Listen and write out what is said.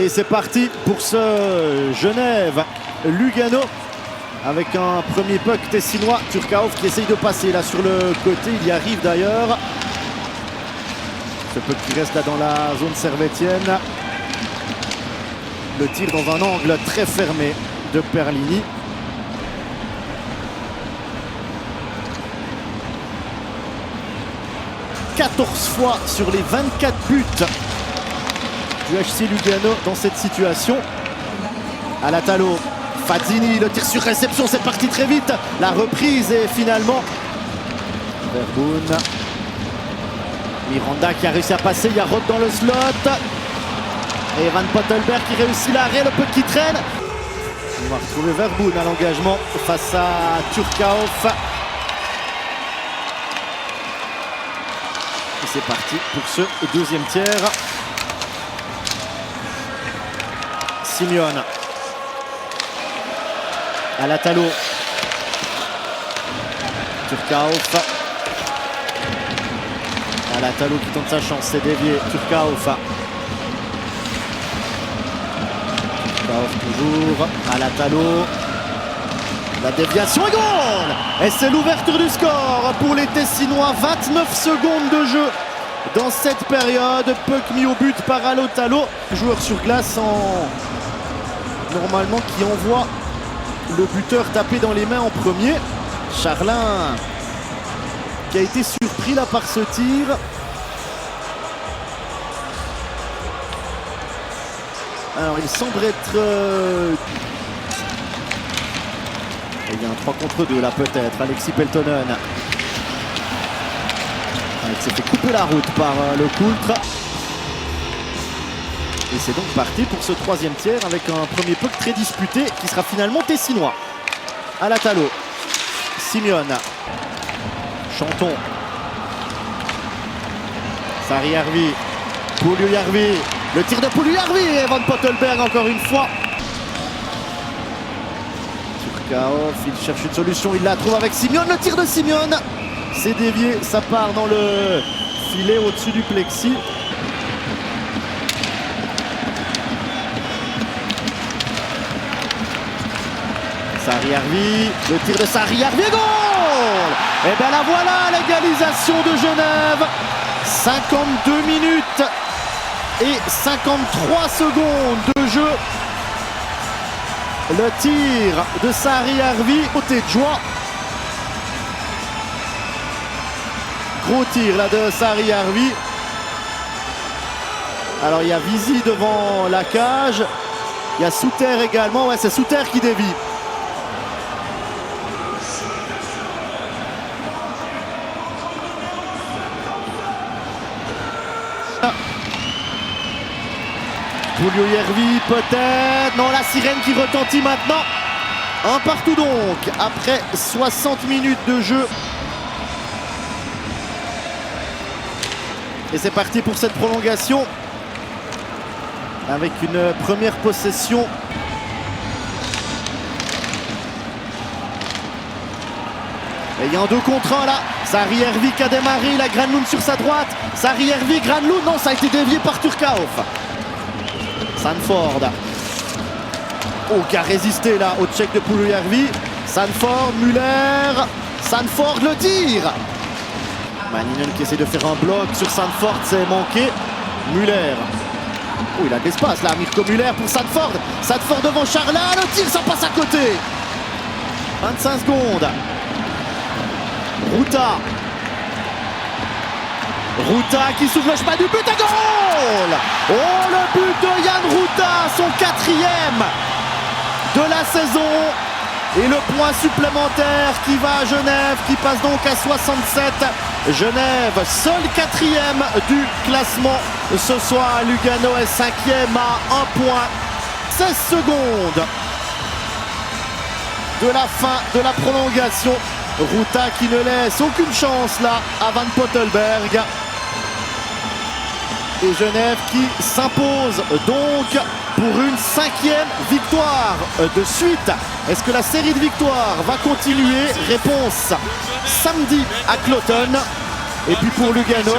Et c'est parti pour ce Genève-Lugano avec un premier puck tessinois. Turcaoff qui essaye de passer là sur le côté, il y arrive d'ailleurs. Ce puck qui reste là dans la zone servétienne. Le tir dans un angle très fermé de Perlini. « 14 fois sur les 24 buts du HC Lugano dans cette situation. Alatalo, Fazzini, le tir sur réception, c'est parti très vite. La reprise et finalement Verboon. Miranda qui a réussi à passer, il y a Roth dans le slot. Et Van Pottelberg qui réussit l'arrêt, le puck qui traîne. On va retrouver Verboon à l'engagement face à Turcaoff. Et c'est parti pour ce deuxième tiers. Simeone. Alatalo. Turcaoff. Alatalo qui tente sa chance, c'est dévié. Turcaoff. Turcaoff toujours. Alatalo. La déviation et goal! Et c'est l'ouverture du score pour les Tessinois. 29 secondes de jeu dans cette période. Puck mis au but par Alatalo. Joueur sur glace normalement qui envoie le buteur taper dans les mains en premier. Charlin qui a été surpris là par ce tir. Alors il semble être... Il y a un 3 contre 2 là peut-être. Alexis Peltonen. Il s'est fait couper la route par le Coultre. Et c'est donc parti pour ce troisième tiers avec un premier puck très disputé qui sera finalement tessinois. Alatalo. Simeone. Chanton. Sarri-Järvi. Puljujärvi. Le tir de Puljujärvi et Van Pottelberg encore une fois. Turcaoff, il cherche une solution, il la trouve avec Simeone. Le tir de Simeone. C'est dévié, ça part dans le filet au-dessus du plexi. Sarri-Järvi, le tir de Sarri-Järvi, goal! Et bien la voilà, l'égalisation de Genève. 52 minutes et 53 secondes de jeu. Le tir de Sarri-Järvi, côté de joie. Gros tir là de Sarri-Järvi. Alors il y a Visi devant la cage. Il y a Souter également. Ouais, c'est Souter qui dévie. Puljujärvi peut-être. Non, la sirène qui retentit maintenant. Un partout donc après 60 minutes de jeu. Et c'est parti pour cette prolongation avec une première possession. Et il y a un 2 contre 1 là. Sarri-Järvi qui a démarré, la Granlund sur sa droite. Sarri-Järvi, Granlund, non, ça a été dévié par Turcaoff. Sanford. Oh, qui a résisté là au check de Puljujärvi. Sanford, Muller. Sanford, le tir. Maninen qui essaie de faire un bloc sur Sanford, c'est manqué. Muller. Oh, il a de l'espace là, Mirko Muller pour Sanford. Sanford devant Charlin, le tir, ça passe à côté. 25 secondes. Ruta. Ruta qui s'ouvre le chemin du but à goal. Oh, le but de Jan Ruta, son 4e de la saison. Et le point supplémentaire qui va à Genève, qui passe donc à 67. Genève, seul 4e du classement ce soir. Lugano est 5e à 1 point. 16 secondes de la fin de la prolongation. Ruta qui ne laisse aucune chance là à Van Pottelberg. Et Genève qui s'impose donc pour une 5e victoire de suite. Est-ce que la série de victoires va continuer? Réponse samedi à Cloton. Et puis pour Lugano,